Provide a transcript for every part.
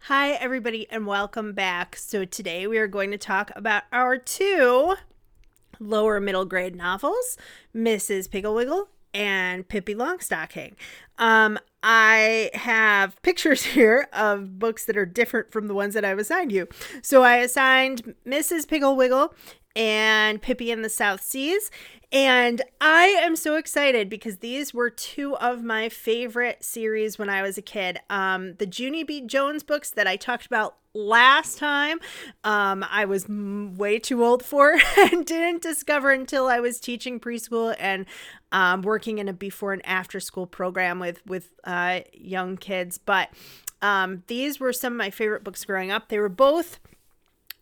Hi, everybody, and welcome back. So today we are going to talk about our two lower middle grade novels, Mrs. Piggle-Wiggle and Pippi Longstocking. I have pictures here of books that are different from the ones that I've assigned you. So I assigned Mrs. Piggle-Wiggle and Pippi in the South Seas. And I am so excited because these were two of my favorite series when I was a kid. The Junie B. Jones books that I talked about last time, I was way too old for and didn't discover until I was teaching preschool and working in a before and after school program with young kids. But these were some of my favorite books growing up. They were both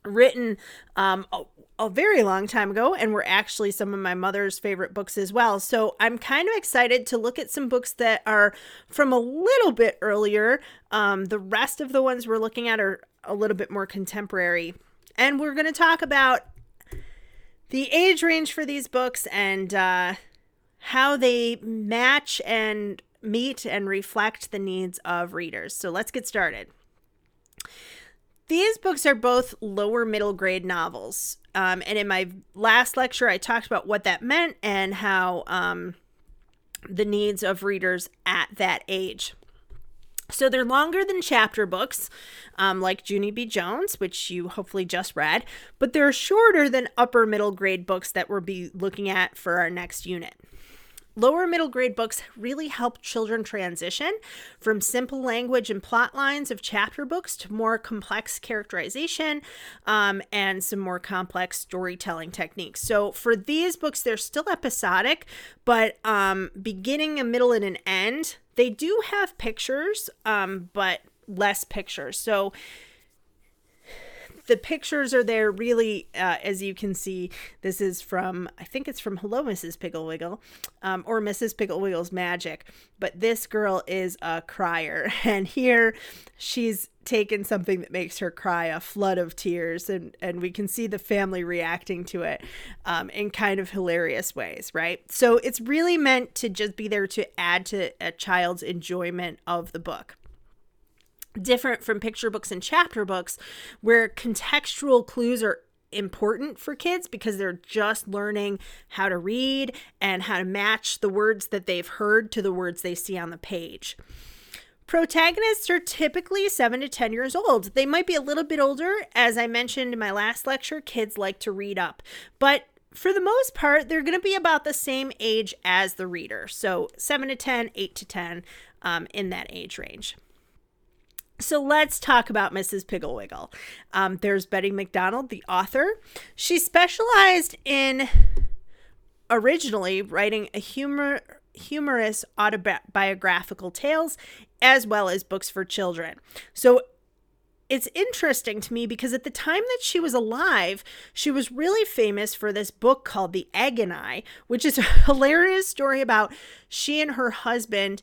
written a very long time ago and were actually some of my mother's favorite books as well. So I'm kind of excited to look at some books that are from a little bit earlier. The rest of the ones we're looking at are a little bit more contemporary. And we're going to talk about the age range for these books and how they match and meet and reflect the needs of readers. So let's get started. These books are both lower middle grade novels. And in my last lecture, I talked about what that meant and how the needs of readers at that age. So they're longer than chapter books, like Junie B. Jones, which you hopefully just read, but they're shorter than upper middle grade books that we'll be looking at for our next unit. Lower middle grade books really help children transition from simple language and plot lines of chapter books to more complex characterization and some more complex storytelling techniques. So for these books, they're still episodic, but beginning, a middle, and an end. They do have pictures, but less pictures. So the pictures are there really, as you can see. This is from, I think it's from Hello, Mrs. Piggle-Wiggle, or Mrs. Piggle-Wiggle's Magic. But this girl is a crier. And here she's taken something that makes her cry, a flood of tears. And we can see the family reacting to it in kind of hilarious ways, right? So it's really meant to just be there to add to a child's enjoyment of the book. Different from picture books and chapter books, where contextual clues are important for kids because they're just learning how to read and how to match the words that they've heard to the words they see on the page. Protagonists are typically 7 to 10 years old. They might be a little bit older. As I mentioned in my last lecture, kids like to read up. But for the most part, they're going to be about the same age as the reader. So 7 to 10, 8 to 10 in that age range. So let's talk about Mrs. Piggle-Wiggle. There's Betty McDonald, the author. She specialized in originally writing a humorous autobiographical tales as well as books for children. So it's interesting to me because at the time that she was alive, she was really famous for this book called The Egg and I, which is a hilarious story about she and her husband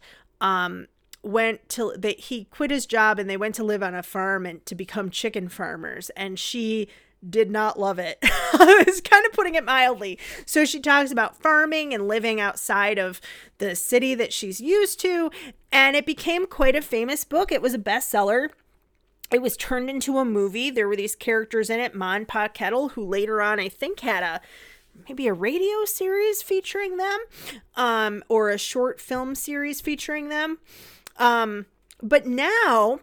he quit his job and they went to live on a farm and to become chicken farmers, and she did not love it. It's kind of putting it mildly. So she talks about farming and living outside of the city that she's used to, and it became quite a famous book. It was a bestseller. It was turned into a movie. There were these characters in it, Ma and Pa Kettle, who later on I think had maybe a radio series featuring them, or a short film series featuring them. But now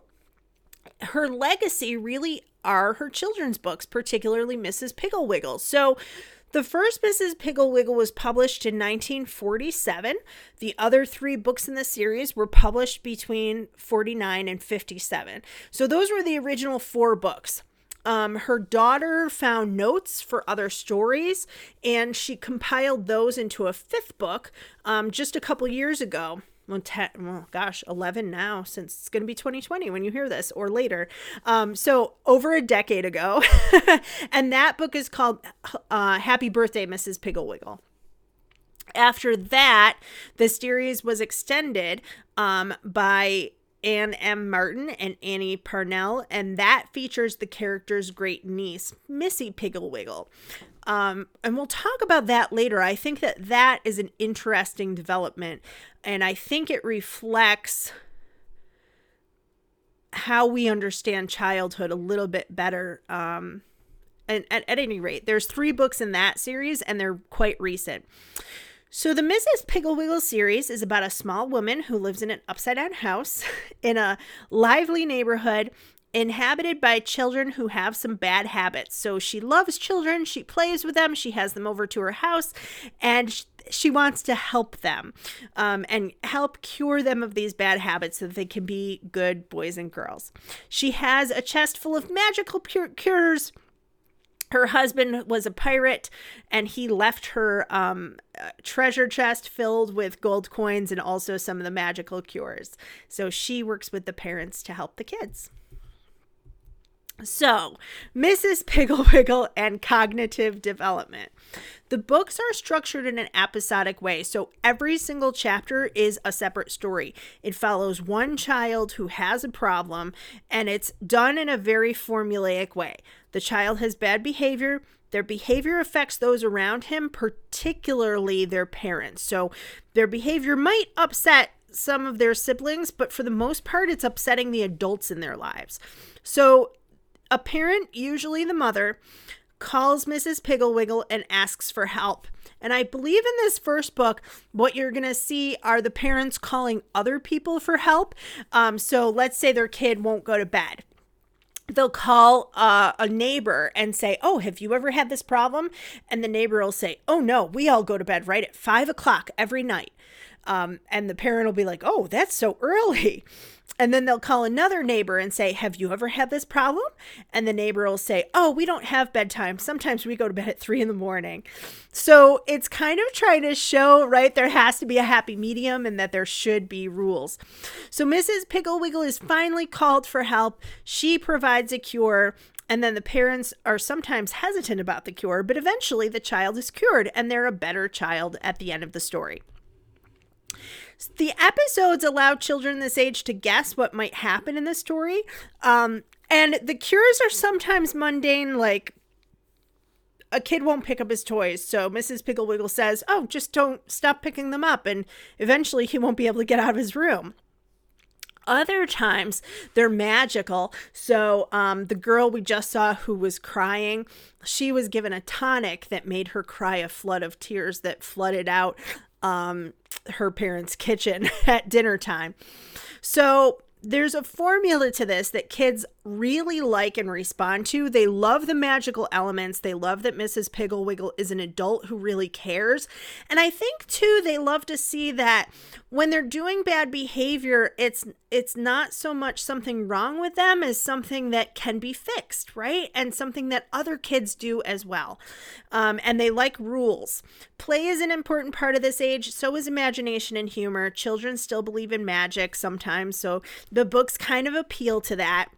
her legacy really are her children's books, particularly Mrs. Piggle-Wiggle. So the first Mrs. Piggle-Wiggle was published in 1947. The other 3 books in the series were published between 49 and 57. So those were the original 4 books. Her daughter found notes for other stories, and she compiled those into a 5th book just a couple years ago. 11 now, since it's going to be 2020 when you hear this, or later. So over a decade ago. And that book is called Happy Birthday, Mrs. Piggle-Wiggle. After that, the series was extended by Anne M. Martin and Annie Parnell, and that features the character's great niece, Missy Piggle-Wiggle. And we'll talk about that later. I think that is an interesting development, and I think it reflects how we understand childhood a little bit better. And at any rate, there's 3 books in that series, and they're quite recent. So the Mrs. Piggle-Wiggle series is about a small woman who lives in an upside-down house in a lively neighborhood inhabited by children who have some bad habits. So she loves children, she plays with them, she has them over to her house, and she wants to help them and help cure them of these bad habits so that they can be good boys and girls. She has a chest full of magical cures. Her husband was a pirate, and he left her treasure chest filled with gold coins and also some of the magical cures. So she works with the parents to help the kids. So, Mrs. Piggle-Wiggle and cognitive development. The books are structured in an episodic way, so every single chapter is a separate story. It follows one child who has a problem, and it's done in a very formulaic way. The child has bad behavior. Their behavior affects those around him, particularly their parents. So their behavior might upset some of their siblings, but for the most part, it's upsetting the adults in their lives. So a parent, usually the mother, calls Mrs. Piggle-Wiggle and asks for help. And I believe in this first book, what you're going to see are the parents calling other people for help. So let's say their kid won't go to bed. They'll call a neighbor and say, oh, have you ever had this problem? And the neighbor will say, oh, no, we all go to bed right at 5 o'clock every night. And the parent will be like, oh, that's so early. And then they'll call another neighbor and say, have you ever had this problem? And the neighbor will say, oh, we don't have bedtime. Sometimes we go to bed at 3 a.m. So it's kind of trying to show, right, there has to be a happy medium and that there should be rules. So Mrs. Piggle-Wiggle is finally called for help. She provides a cure. And then the parents are sometimes hesitant about the cure, but eventually the child is cured and they're a better child at the end of the story. The episodes allow children this age to guess what might happen in the story. And the cures are sometimes mundane, like a kid won't pick up his toys. So Mrs. Piggle-Wiggle says, oh, just don't stop picking them up. And eventually he won't be able to get out of his room. Other times they're magical. So the girl we just saw who was crying, she was given a tonic that made her cry a flood of tears that flooded out her parents' kitchen at dinner time. So there's a formula to this that kids really like and respond to. They love the magical elements. They love that Mrs. Piggle-Wiggle is an adult who really cares. And I think, too, they love to see that when they're doing bad behavior, it's not so much something wrong with them as something that can be fixed, right? And something that other kids do as well. And they like rules. Play is an important part of this age. So is imagination and humor. Children still believe in magic sometimes. So the books kind of appeal to that.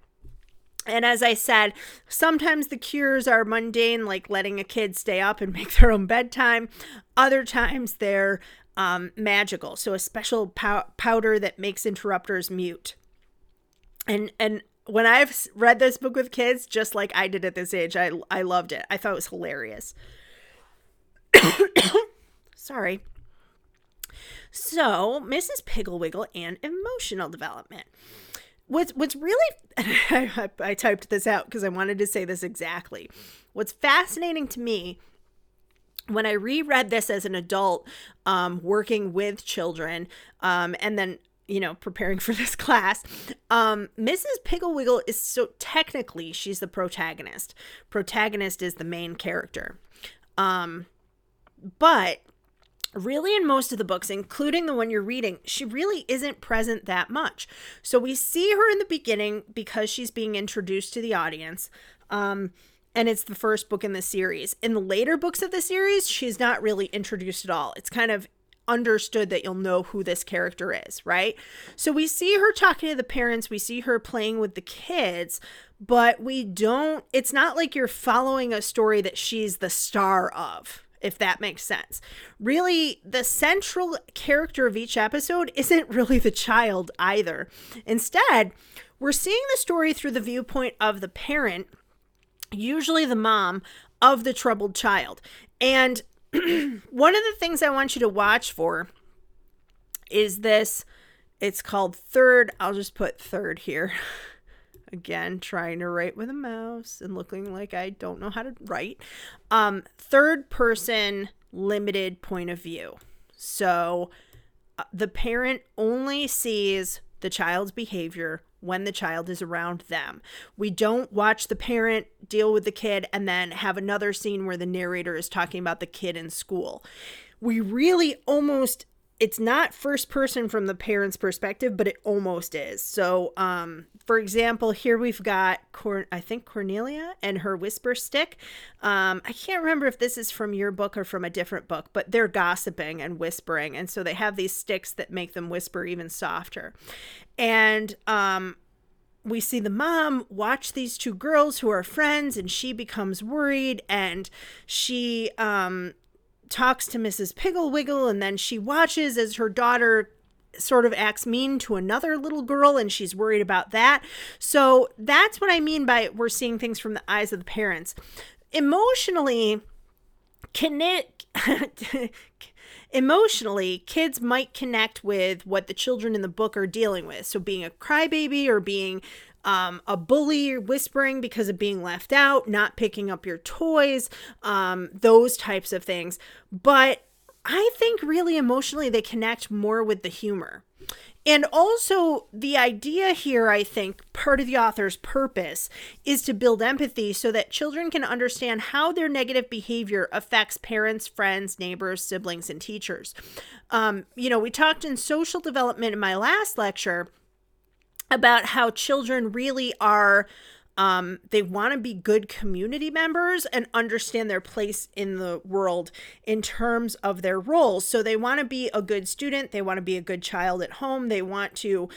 And as I said, sometimes the cures are mundane, like letting a kid stay up and make their own bedtime. Other times they're magical. So a special powder that makes interrupters mute. And when I've read this book with kids, just like I did at this age, I loved it. I thought it was hilarious. Sorry. So, Mrs. Piggle-Wiggle and emotional development. What's really, I typed this out because I wanted to say this exactly. What's fascinating to me when I reread this as an adult, working with children, and then, preparing for this class, Mrs. Piggle-Wiggle is so technically, she's the protagonist. Protagonist is the main character. But really in most of the books, including the one you're reading, she really isn't present that much. So we see her in the beginning because she's being introduced to the audience. And it's the first book in the series. In the later books of the series, she's not really introduced at all. It's kind of understood that you'll know who this character is, right? So we see her talking to the parents. We see her playing with the kids, but it's not like you're following a story that she's the star of, if that makes sense. Really, the central character of each episode isn't really the child either. Instead, we're seeing the story through the viewpoint of the parent, usually the mom, of the troubled child. And one of the things I want you to watch for is this. It's called Third. I'll just put Third here. Again, trying to write with a mouse and looking like I don't know how to write. Third person limited point of view. So the parent only sees the child's behavior when the child is around them. We don't watch the parent deal with the kid and then have another scene where the narrator is talking about the kid in school. We really almost, it's not first person from the parent's perspective, but it almost is. So, for example, here we've got, I think Cornelia and her whisper stick. I can't remember if this is from your book or from a different book, but they're gossiping and whispering. And so they have these sticks that make them whisper even softer. And, we see the mom watch these two girls who are friends, and she becomes worried, and she, talks to Mrs. Piggle-Wiggle, and then she watches as her daughter sort of acts mean to another little girl, and she's worried about that. So that's what I mean by we're seeing things from the eyes of the parents. Emotionally, kids might connect with what the children in the book are dealing with. So being a crybaby or being a bully or whispering because of being left out, not picking up your toys, those types of things. But I think really emotionally they connect more with the humor. And also the idea here, I think, part of the author's purpose is to build empathy so that children can understand how their negative behavior affects parents, friends, neighbors, siblings, and teachers. We talked in social development in my last lecture about how children really are, they want to be good community members and understand their place in the world in terms of their roles. So they want to be a good student. They want to be a good child at home. They want to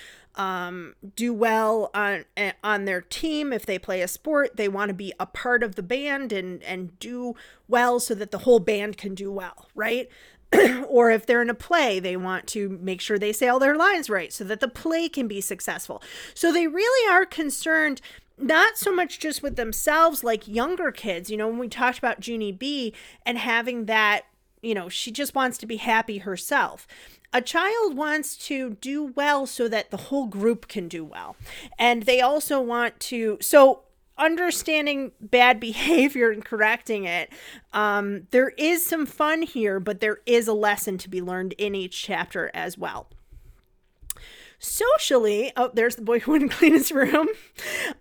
do well on their team. If they play a sport, they want to be a part of the band and do well so that the whole band can do well, right? Or if they're in a play, they want to make sure they say all their lines right so that the play can be successful. So they really are concerned not so much just with themselves like younger kids. When we talked about Junie B and having that, she just wants to be happy herself. A child wants to do well so that the whole group can do well. And they also want to, so understanding bad behavior and correcting it, there is some fun here, but there is a lesson to be learned in each chapter as well. Socially, there's the boy who wouldn't clean his room.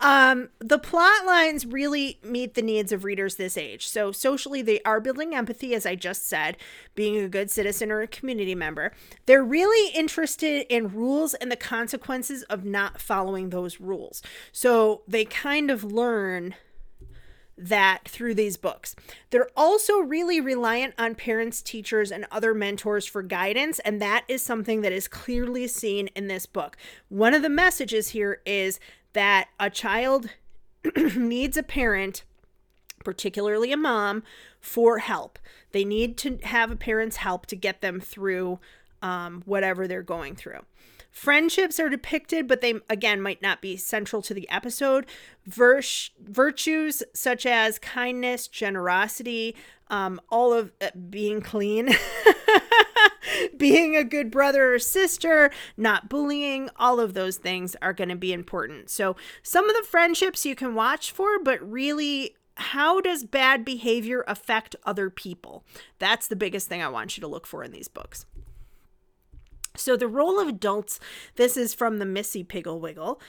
The plot lines really meet the needs of readers this age. So socially, they are building empathy, as I just said, being a good citizen or a community member. They're really interested in rules and the consequences of not following those rules. So they kind of learn that through these books. They're also really reliant on parents, teachers, and other mentors for guidance, and that is something that is clearly seen in this book. One of the messages here is that a child needs a parent, particularly a mom, for help. They need to have a parent's help to get them through whatever they're going through. Friendships are depicted, but they, again, might not be central to the episode. Virtues such as kindness, generosity, all of being clean, being a good brother or sister, not bullying, all of those things are going to be important. So some of the friendships you can watch for, but really, how does bad behavior affect other people? That's the biggest thing I want you to look for in these books. So the role of adults, this is from the Missy Piggle-Wiggle.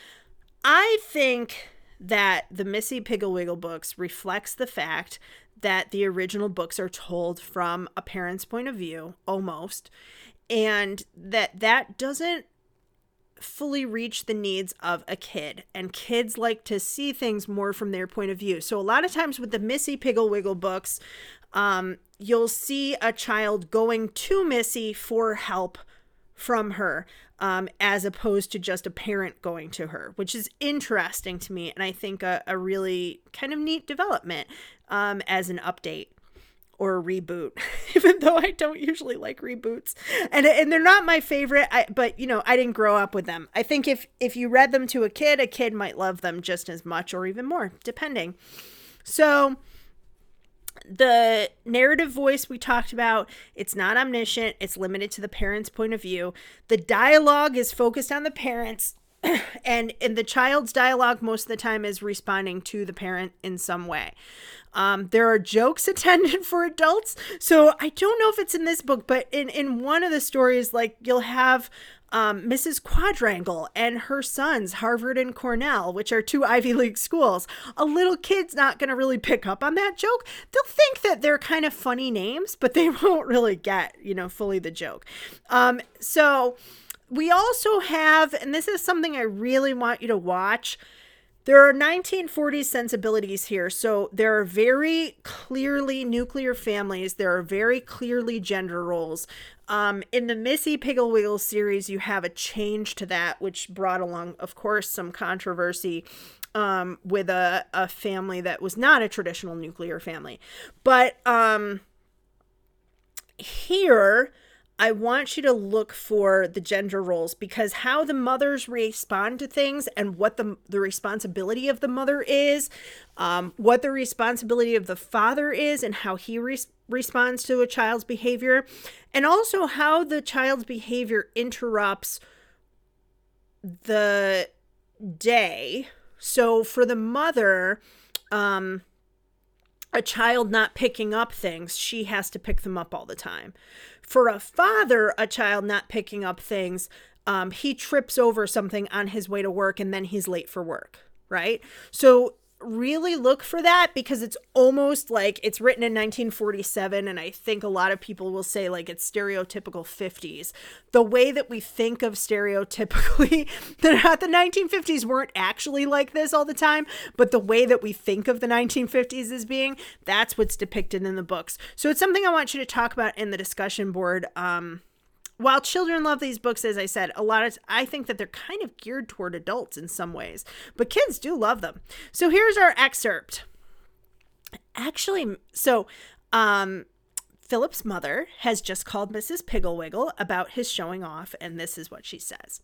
I think that the Missy Piggle-Wiggle books reflects the fact that the original books are told from a parent's point of view, almost, and that doesn't fully reach the needs of a kid, and kids like to see things more from their point of view. So a lot of times with the Missy Piggle-Wiggle books, you'll see a child going to Missy for help from her, as opposed to just a parent going to her, which is interesting to me, and I think a really kind of neat development as an update or a reboot, even though I don't usually like reboots, and they're not my favorite, but I didn't grow up with them. I think if you read them to a kid might love them just as much or even more, depending. So the narrative voice we talked about, it's not omniscient. It's limited to the parent's point of view. The dialogue is focused on the parents. And the child's dialogue most of the time is responding to the parent in some way. There are jokes intended for adults. So I don't know if it's in this book, but in one of the stories, like you'll have Mrs. Quadrangle and her sons, Harvard and Cornell, which are two Ivy League schools. A little kid's not going to really pick up on that joke. They'll think that they're kind of funny names, but they won't really get, fully the joke. So we also have, and this is something I really want you to watch, there are 1940s sensibilities here. So there are very clearly nuclear families. There are very clearly gender roles. In the Missy Piggle-Wiggle series, you have a change to that, which brought along, of course, some controversy with a family that was not a traditional nuclear family. But here, I want you to look for the gender roles, because how the mothers respond to things and what the responsibility of the mother is, what the responsibility of the father is and how he responds to a child's behavior, and also how the child's behavior interrupts the day. So for the mother, a child not picking up things, she has to pick them up all the time. For a father, a child not picking up things, he trips over something on his way to work and then he's late for work, right? So really look for that, because it's almost like it's written in 1947, and I think a lot of people will say like it's stereotypical 50s. The way that we think of stereotypically, the 1950s weren't actually like this all the time, but the way that we think of the 1950s as being, that's what's depicted in the books. So it's something I want you to talk about in the discussion board. While children love these books, as I said, I think that they're kind of geared toward adults in some ways, but kids do love them. So here's our excerpt. Actually, Philip's mother has just called Mrs. Piggle-Wiggle about his showing off, and this is what she says.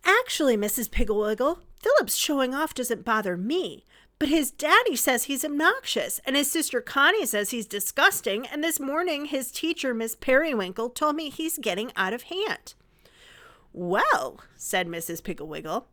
Actually, Mrs. Piggle-Wiggle, Philip's showing off doesn't bother me. But his daddy says he's obnoxious, and his sister Connie says he's disgusting, and this morning his teacher, Miss Periwinkle, told me he's getting out of hand. Well, said Mrs. Piggle-Wiggle,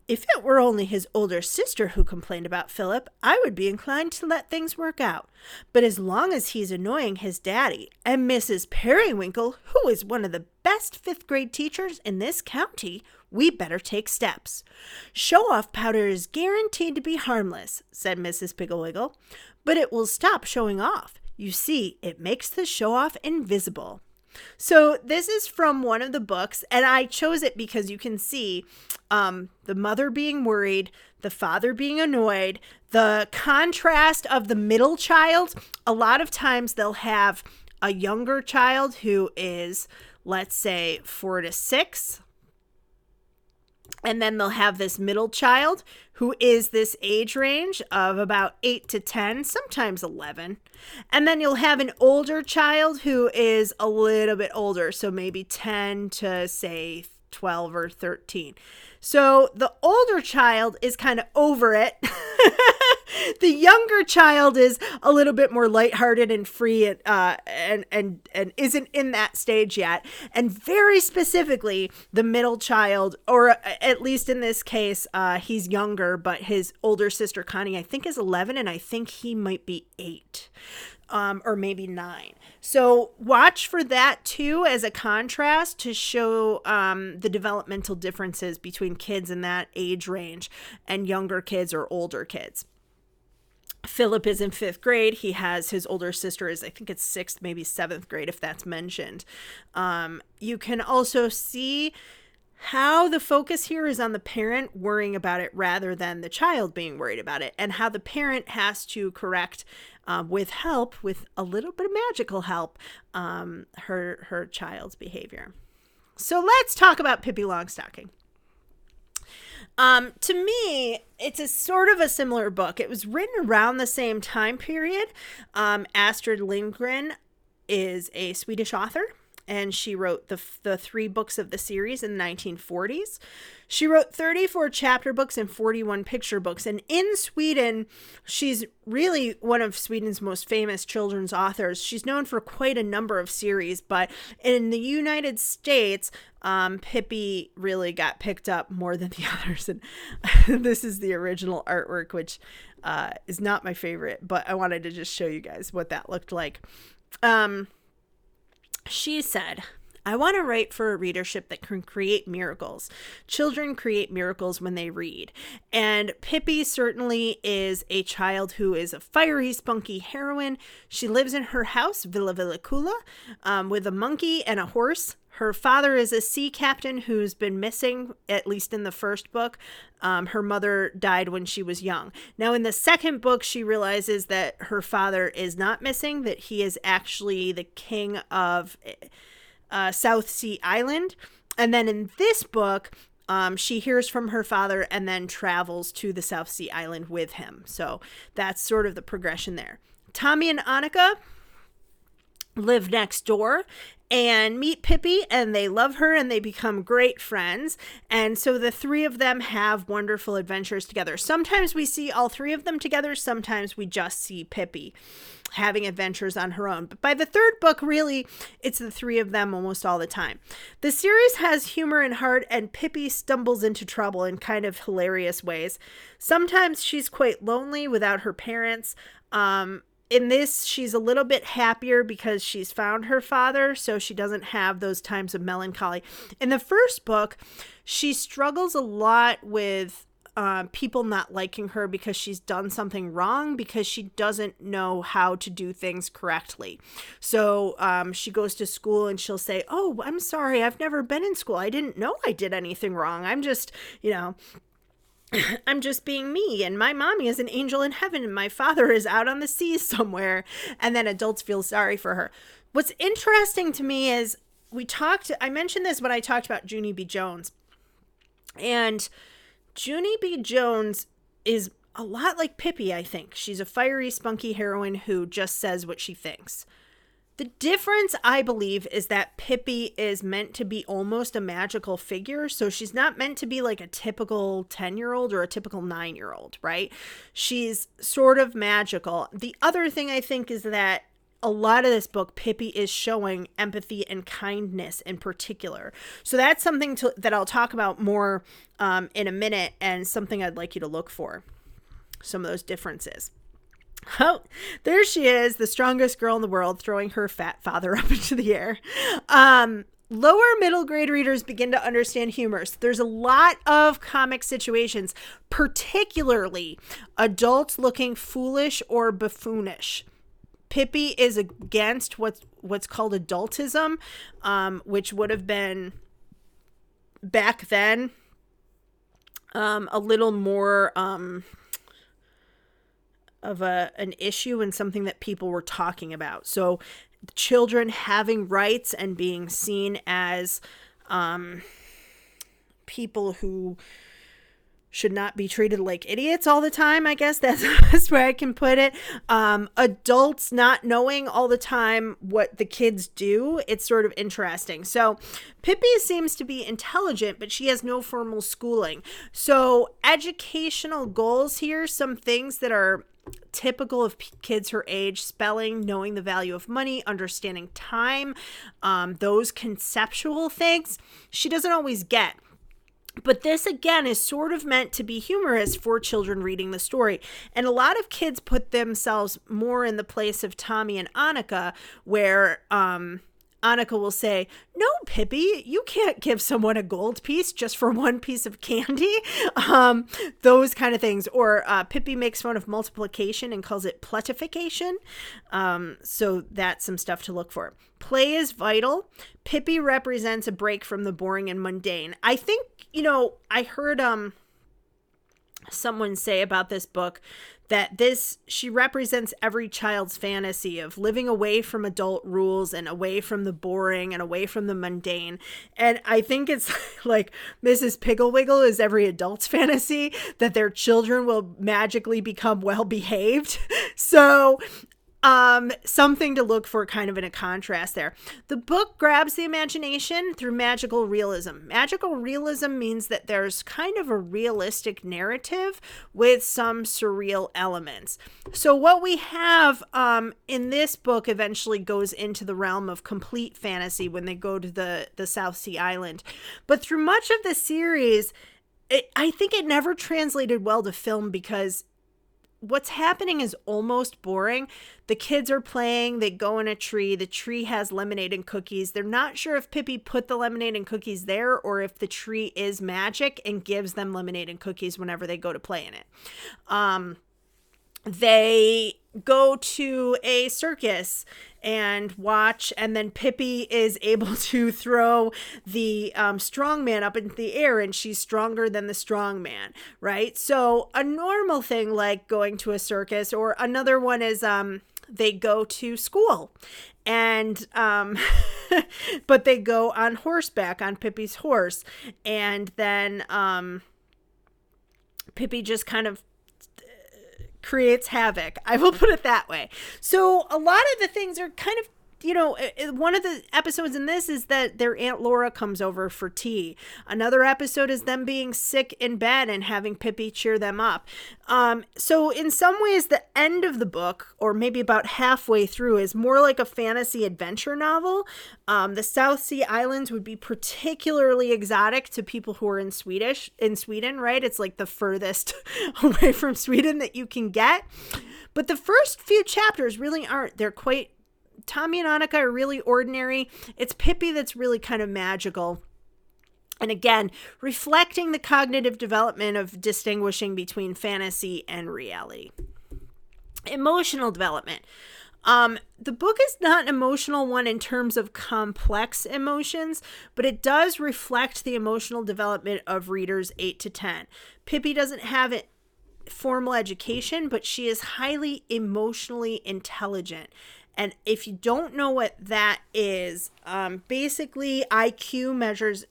if it were only his older sister who complained about Philip, I would be inclined to let things work out. But as long as he's annoying his daddy, and Mrs. Periwinkle, who is one of the best fifth-grade teachers in this county, we better take steps. Show-off powder is guaranteed to be harmless, said Mrs. Piggle-Wiggle, but it will stop showing off. You see, it makes the show-off invisible. So this is from one of the books, and I chose it because you can see the mother being worried, the father being annoyed, the contrast of the middle child. A lot of times they'll have a younger child who is, let's say, 4 to 6, and then they'll have this middle child who is this age range of about 8 to 10, sometimes 11. And then you'll have an older child who is a little bit older, so maybe 10 to, say, 12 or 13. So the older child is kind of over it. The younger child is a little bit more lighthearted and free and isn't in that stage yet. And very specifically, the middle child, or at least in this case, he's younger, but his older sister Connie, I think, is 11, and I think he might be 8. Or maybe 9. So watch for that too as a contrast to show the developmental differences between kids in that age range and younger kids or older kids. Philip is in 5th grade. He has his older sister is, I think it's 6th, maybe 7th grade, if that's mentioned. You can also see how the focus here is on the parent worrying about it rather than the child being worried about it, and how the parent has to correct with help, with a little bit of magical help, her child's behavior. So let's talk about Pippi Longstocking. To me, it's a sort of a similar book. It was written around the same time period. Astrid Lindgren is a Swedish author, and she wrote the 3 books of the series in the 1940s. She wrote 34 chapter books and 41 picture books. And in Sweden, she's really one of Sweden's most famous children's authors. She's known for quite a number of series, but in the United States, Pippi really got picked up more than the others. And this is the original artwork, which is not my favorite, but I wanted to just show you guys what that looked like. She said, I want to write for a readership that can create miracles. Children create miracles when they read. And Pippi certainly is a child who is a fiery, spunky heroine. She lives in her house, Villa Villacula, with a monkey and a horse. Her father is a sea captain who's been missing, at least in the first book. Her mother died when she was young. Now, in the second book, she realizes that her father is not missing, that he is actually the king of South Sea Island. And then in this book, she hears from her father and then travels to the South Sea Island with him. So that's sort of the progression there. Tommy and Annika live next door and meet Pippi, and they love her and they become great friends. And so the 3 of them have wonderful adventures together. Sometimes we see all 3 of them together. Sometimes we just see Pippi having adventures on her own. But by the 3rd book, really, it's the 3 of them almost all the time. The series has humor and heart, and Pippi stumbles into trouble in kind of hilarious ways. Sometimes she's quite lonely without her parents. In this, she's a little bit happier because she's found her father, so she doesn't have those times of melancholy. In the first book, she struggles a lot with people not liking her because she's done something wrong, because she doesn't know how to do things correctly. So she goes to school and she'll say, oh, I'm sorry, I've never been in school. I didn't know I did anything wrong. I'm just, I'm just being me, and my mommy is an angel in heaven, and my father is out on the seas somewhere. And then adults feel sorry for her. What's interesting to me is I mentioned this when I talked about Junie B. Jones. And Junie B. Jones is a lot like Pippi, I think. She's a fiery, spunky heroine who just says what she thinks. The difference, I believe, is that Pippi is meant to be almost a magical figure. So she's not meant to be like a typical 10-year-old or a typical 9-year-old, right? She's sort of magical. The other thing I think is that a lot of this book, Pippi is showing empathy and kindness in particular. So that's something that I'll talk about more in a minute, and something I'd like you to look for. Some of those differences. Oh, there she is, the strongest girl in the world, throwing her fat father up into the air. Lower middle grade readers begin to understand humor. So there's a lot of comic situations, particularly adults looking foolish or buffoonish. Pippi is against what's called adultism, which would have been back then a little more of an issue and something that people were talking about. So children having rights and being seen as people who should not be treated like idiots all the time, I guess that's the best way I can put it. Adults not knowing all the time what the kids do. It's sort of interesting. So Pippi seems to be intelligent, but she has no formal schooling. So educational goals here, some things that are typical of kids her age: spelling, knowing the value of money, understanding time, those conceptual things she doesn't always get. But this, again, is sort of meant to be humorous for children reading the story. And a lot of kids put themselves more in the place of Tommy and Annika, where Annika will say, no, Pippi, you can't give someone a gold piece just for one piece of candy. Those kind of things. Or Pippi makes fun of multiplication and calls it plutification. So that's some stuff to look for. Play is vital. Pippi represents a break from the boring and mundane. I think, I heard someone say about this book that she represents every child's fantasy of living away from adult rules and away from the boring and away from the mundane. And I think it's like Mrs. Piggle-Wiggle is every adult's fantasy, that their children will magically become well-behaved. So Something to look for kind of in a contrast there. The book grabs the imagination through magical realism. Magical realism means that there's kind of a realistic narrative with some surreal elements. So what we have in this book eventually goes into the realm of complete fantasy when they go to the South Sea Island. But through much of the series, I think it never translated well to film because what's happening is almost boring. The kids are playing, they go in a tree, the tree has lemonade and cookies. They're not sure if Pippi put the lemonade and cookies there or if the tree is magic and gives them lemonade and cookies whenever they go to play in it. They go to a circus and watch, and then Pippi is able to throw the strong man up into the air, and she's stronger than the strong man, right? So a normal thing like going to a circus, or another one is they go to school, and but they go on horseback on Pippi's horse, and then Pippi just kind of creates havoc. I will put it that way. So a lot of the things are kind of, you know, one of the episodes in this is that their Aunt Laura comes over for tea. Another episode is them being sick in bed and having Pippi cheer them up. So in some ways, the end of the book, or maybe about halfway through, is more like a fantasy adventure novel. The South Sea Islands would be particularly exotic to people who are in Sweden, right? It's like the furthest away from Sweden that you can get. But the first few chapters really aren't. They're quite Tommy and Annika are really ordinary. It's Pippi that's really kind of magical. And again, reflecting the cognitive development of distinguishing between fantasy and reality. Emotional development. The book is not an emotional one in terms of complex emotions, but it does reflect the emotional development of readers 8 to 10. Pippi doesn't have it formal education, but she is highly emotionally intelligent. And if you don't know what that is, basically IQ measures,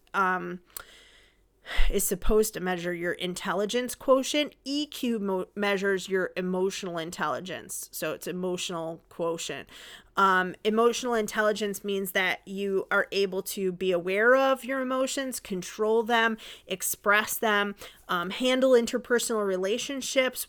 is supposed to measure your intelligence quotient. EQ measures your emotional intelligence. So it's emotional quotient. Emotional intelligence means that you are able to be aware of your emotions, control them, express them, handle interpersonal relationships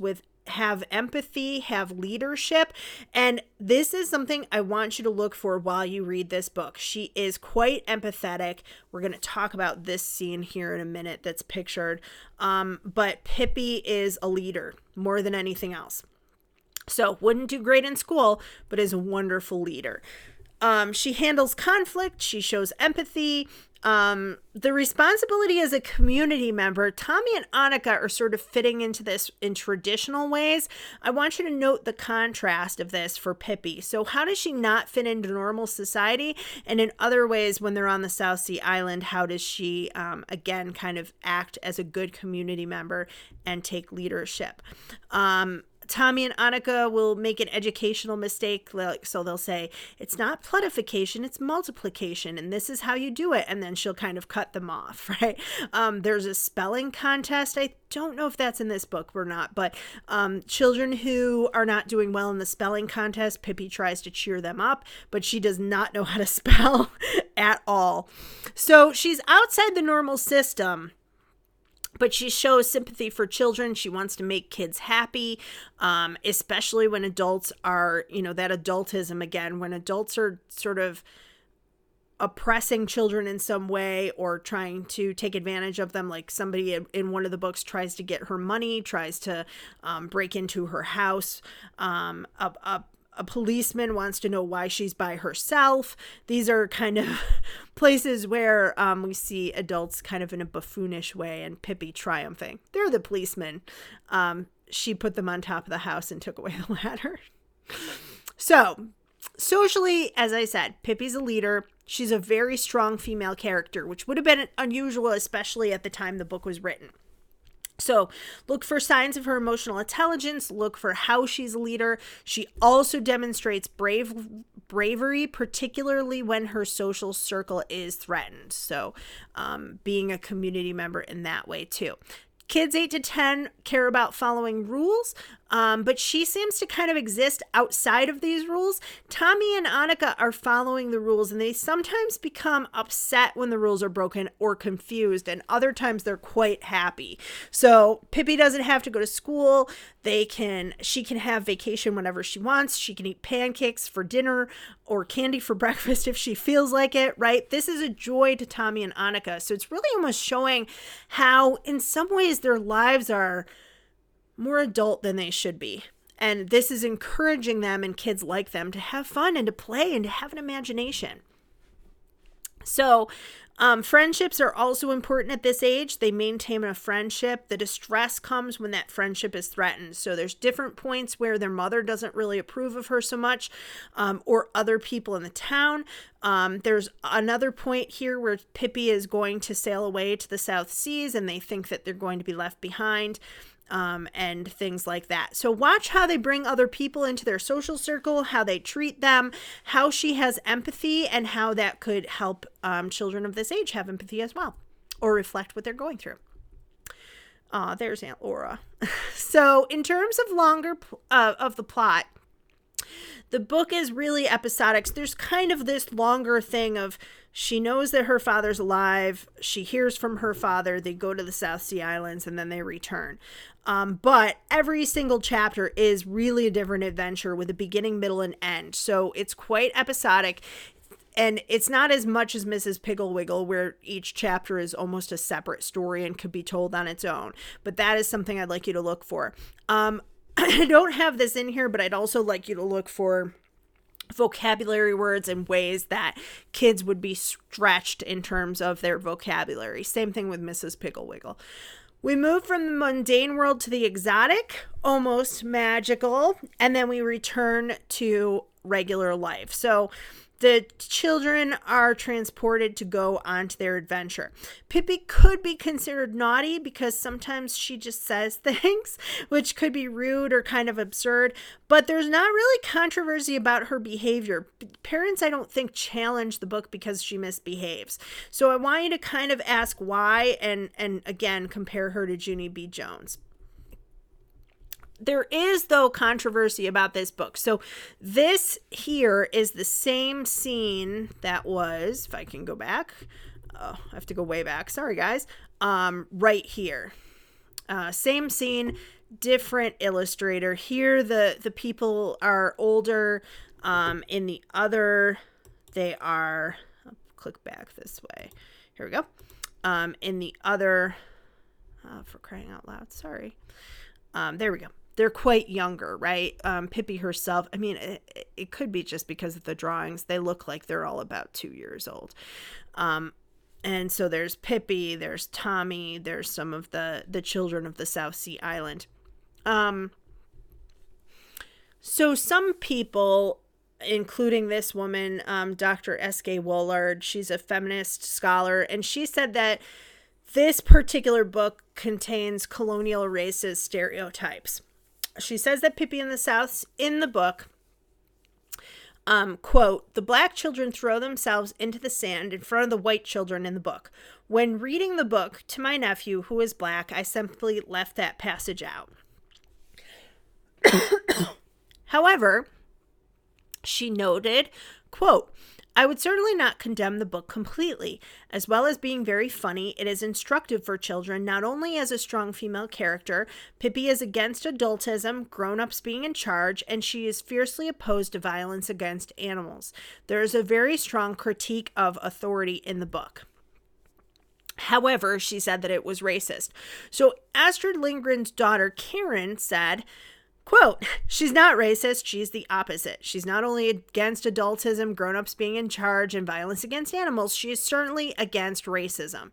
have empathy, have leadership. And this is something I want you to look for while you read this book. She is quite empathetic. We're going to talk about this scene here in a minute that's pictured. But Pippi is a leader more than anything else. So wouldn't do great in school, but is a wonderful leader. She handles conflict. She shows empathy. The responsibility as a community member, Tommy and Annika are sort of fitting into this in traditional ways. I want you to note the contrast of this for Pippi. So how does she not fit into normal society? And in other ways, when they're on the South Sea Island, how does she, again, kind of act as a good community member and take leadership? Tommy and Annika will make an educational mistake. So they'll say, it's not plutification, it's multiplication. And this is how you do it. And then she'll kind of cut them off, right? There's a spelling contest. I don't know if that's in this book or not, but children who are not doing well in the spelling contest, Pippi tries to cheer them up, but she does not know how to spell at all. So she's outside the normal system. But she shows sympathy for children. She wants to make kids happy, especially when adults are, that adultism again, when adults are sort of oppressing children in some way or trying to take advantage of them. Like somebody in one of the books tries to get her money, tries to break into her house. A policeman wants to know why she's by herself. These are kind of places where we see adults kind of in a buffoonish way and Pippi triumphing. They're the policemen. She put them on top of the house and took away the ladder. So, socially, as I said, Pippi's a leader. She's a very strong female character, which would have been unusual, especially at the time the book was written. So look for signs of her emotional intelligence. Look for how she's a leader. She also demonstrates bravery, particularly when her social circle is threatened. So being a community member in that way too. Kids 8 to 10 care about following rules, but she seems to kind of exist outside of these rules. Tommy and Annika are following the rules, and they sometimes become upset when the rules are broken or confused, and other times they're quite happy. So Pippi doesn't have to go to school. She can have vacation whenever she wants. She can eat pancakes for dinner or candy for breakfast if she feels like it, right? This is a joy to Tommy and Annika. So it's really almost showing how in some ways their lives are more adult than they should be. And this is encouraging them and kids like them to have fun and to play and to have an imagination. So friendships are also important at this age. They maintain a friendship. The distress comes when that friendship is threatened. So there's different points where their mother doesn't really approve of her so much, or other people in the town. There's another point here where Pippi is going to sail away to the South Seas, and they think that they're going to be left behind. And things like that. So watch how they bring other people into their social circle, how they treat them, how she has empathy, and how that could help children of this age have empathy as well, or reflect what they're going through. There's Aunt Laura. So in terms of of the plot, the book is really episodic. So there's kind of this longer thing of she knows that her father's alive. She hears from her father. They go to the South Sea Islands and then they return. But every single chapter is really a different adventure with a beginning, middle, and end. So it's quite episodic. And it's not as much as Mrs. Piggle-Wiggle, where each chapter is almost a separate story and could be told on its own. But that is something I'd like you to look for. I don't have this in here, but I'd also like you to look for vocabulary words and ways that kids would be stretched in terms of their vocabulary. Same thing with Mrs. Piggle-Wiggle. We move from the mundane world to the exotic, almost magical, and then we return to regular life. So the children are transported to go onto their adventure. Pippi could be considered naughty because sometimes she just says things, which could be rude or kind of absurd, but there's not really controversy about her behavior. Parents, I don't think, challenge the book because she misbehaves. So I want you to kind of ask why and again, compare her to Junie B. Jones. There is, though, controversy about this book. So this here is the same scene that was, if I can go back, I have to go way back. Sorry, guys. Right here. Same scene, different illustrator. Here, the people are older. In the other, they are, I'll click back this way. Here we go. In the other, for crying out loud, sorry. There we go. They're quite younger, right? Pippi herself, I mean, it could be just because of the drawings. They look like they're all about 2 years old. And so there's Pippi, there's Tommy, there's some of the children of the South Sea Island. So some people, including this woman, Dr. S.K. Woolard, she's a feminist scholar, and she said that this particular book contains colonial racist stereotypes. She says that Pippi in the South, in the book, quote, "The black children throw themselves into the sand in front of the white children in the book. When reading the book to my nephew, who is black, I simply left that passage out." However, she noted, quote, "I would certainly not condemn the book completely. As well as being very funny, it is instructive for children, not only as a strong female character. Pippi is against adultism, grown-ups being in charge, and she is fiercely opposed to violence against animals. There is a very strong critique of authority in the book." However, she said that it was racist. So Astrid Lindgren's daughter, Karen, said, quote, "She's not racist, she's the opposite. She's not only against adultism, grown-ups being in charge, and violence against animals, she is certainly against racism."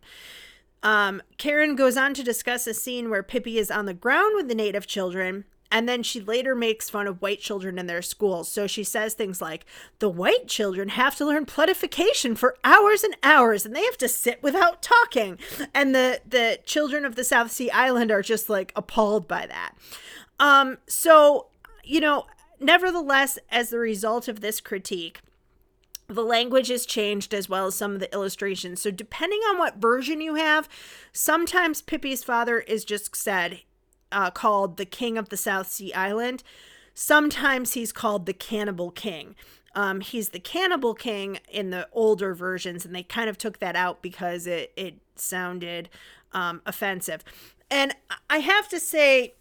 Karen goes on to discuss a scene where Pippi is on the ground with the native children, and then she later makes fun of white children in their schools. So she says things like, "The white children have to learn plutification for hours and hours, and they have to sit without talking." And the children of the South Sea Island are just like appalled by that. So, nevertheless, as the result of this critique, The language is changed as well as some of the illustrations. So depending on what version you have, sometimes Pippi's father is just called the King of the South Sea Island. Sometimes he's called the Cannibal King. He's the Cannibal King in the older versions, and they kind of took that out because it sounded offensive. And I have to say,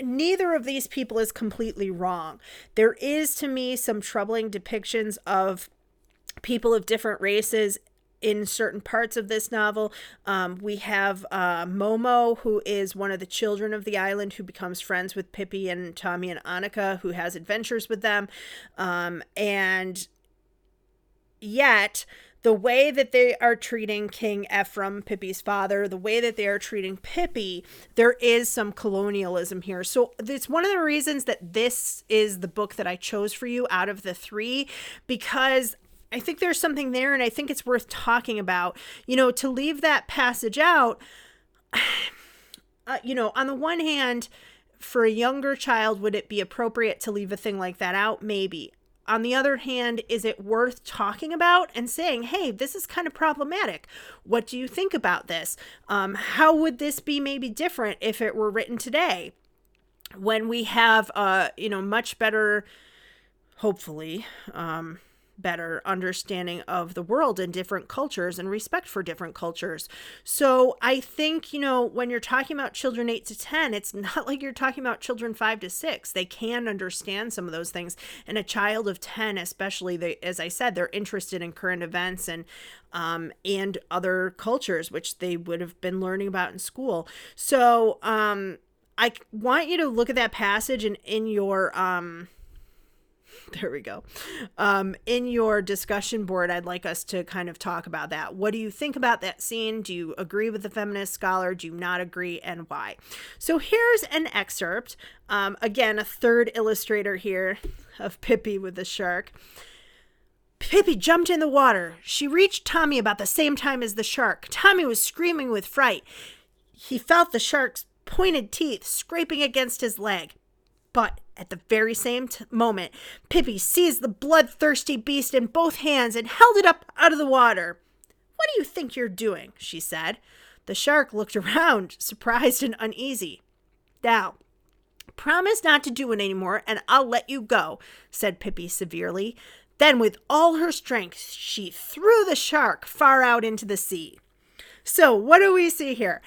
neither of these people is completely wrong. There is, to me, some troubling depictions of people of different races in certain parts of this novel. We have Momo, who is one of the children of the island, who becomes friends with Pippi and Tommy and Annika, who has adventures with them. And yet, the way that they are treating King Ephraim, Pippi's father, the way that they are treating Pippi, there is some colonialism here. So it's one of the reasons that this is the book that I chose for you out of the three, because I think there's something there, and I think it's worth talking about. To leave that passage out, on the one hand, for a younger child, would it be appropriate to leave a thing like that out? Maybe. On the other hand, is it worth talking about and saying, hey, this is kind of problematic. What do you think about this? How would this be maybe different if it were written today, when we have, much better, hopefully, better understanding of the world and different cultures and respect for different cultures. So I think, when you're talking about children 8 to 10, it's not like you're talking about children 5 to 6. They can understand some of those things. And a child of 10, especially, as I said, they're interested in current events and other cultures, which they would have been learning about in school. So I want you to look at that passage, and in your there we go. In your discussion board, I'd like us to kind of talk about that. What do you think about that scene? Do you agree with the feminist scholar? Do you not agree, and why? So here's an excerpt. Again, a third illustrator here of Pippi with the shark. Pippi jumped in the water. She reached Tommy about the same time as the shark. Tommy was screaming with fright. He felt the shark's pointed teeth scraping against his leg. But at the very same moment, Pippi seized the bloodthirsty beast in both hands and held it up out of the water. "What do you think you're doing?" she said. The shark looked around, surprised and uneasy. "Now, promise not to do it anymore, and I'll let you go," said Pippi severely. Then, with all her strength, she threw the shark far out into the sea. So what do we see here?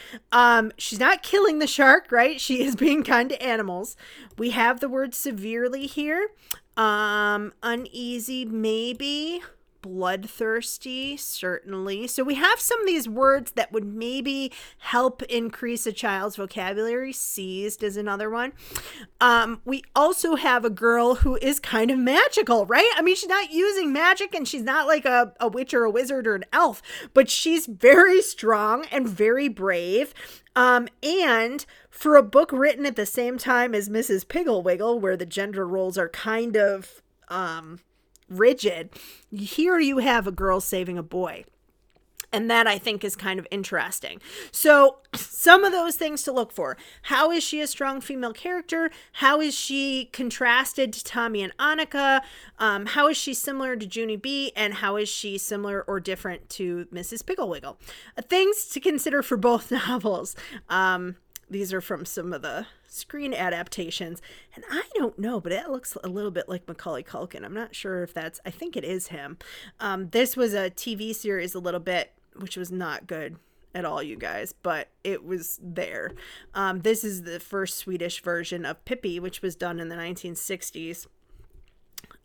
She's not killing the shark, right? She is being kind to animals. We have the word severely here. Uneasy, maybe. Bloodthirsty, certainly. So we have some of these words that would maybe help increase a child's vocabulary. Seized is another one. We also have a girl who is kind of magical, right? I mean, she's not using magic, and she's not like a witch or a wizard or an elf, but she's very strong and very brave. And for a book written at the same time as Mrs. Piggle-Wiggle, where the gender roles are kind of rigid, here you have a girl saving a boy. And that, I think, is kind of interesting. So some of those things to look for. How is she a strong female character? How is she contrasted to Tommy and Annika? How is she similar to Junie B? And how is she similar or different to Mrs. Piggle-Wiggle? Things to consider for both novels. These are from some of the screen adaptations. And I don't know, but it looks a little bit like Macaulay Culkin. I'm not sure if that's, I think it is him. This was a TV series a little bit, which was not good at all, you guys, but it was there. This is the first Swedish version of Pippi, which was done in the 1960s.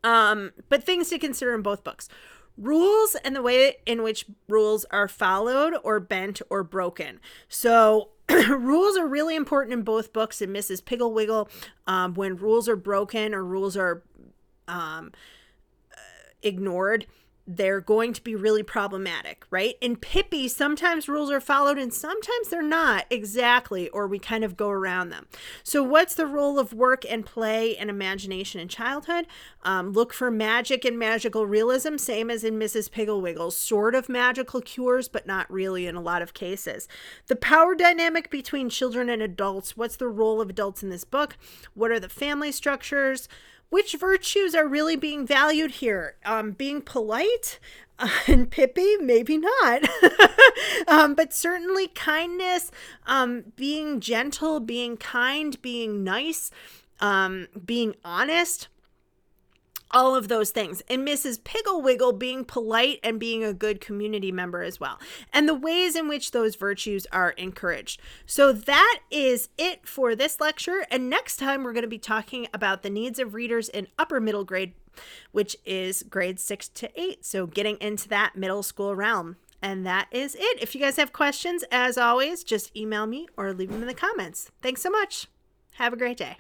But things to consider in both books. Rules and the way in which rules are followed or bent or broken. So rules are really important in both books. In Mrs. Piggle-Wiggle, when rules are broken or rules are ignored, they're going to be really problematic, right? In Pippi, sometimes rules are followed and sometimes they're not exactly, or we kind of go around them. So what's the role of work and play and imagination in childhood? Look for magic and magical realism, same as in Mrs. Piggle-Wiggle. Sort of magical cures, but not really in a lot of cases. The power dynamic between children and adults. What's the role of adults in this book? What are the family structures? which virtues are really being valued here? Being polite? And Pippi, maybe not. But certainly kindness, being gentle, being kind, being nice, being honest. All of those things. And Mrs. Piggle-Wiggle being polite and being a good community member as well. And the ways in which those virtues are encouraged. So that is it for this lecture. And next time we're going to be talking about the needs of readers in upper middle grade, which is grades 6 to 8. So getting into that middle school realm. And that is it. If you guys have questions, as always, just email me or leave them in the comments. Thanks so much. Have a great day.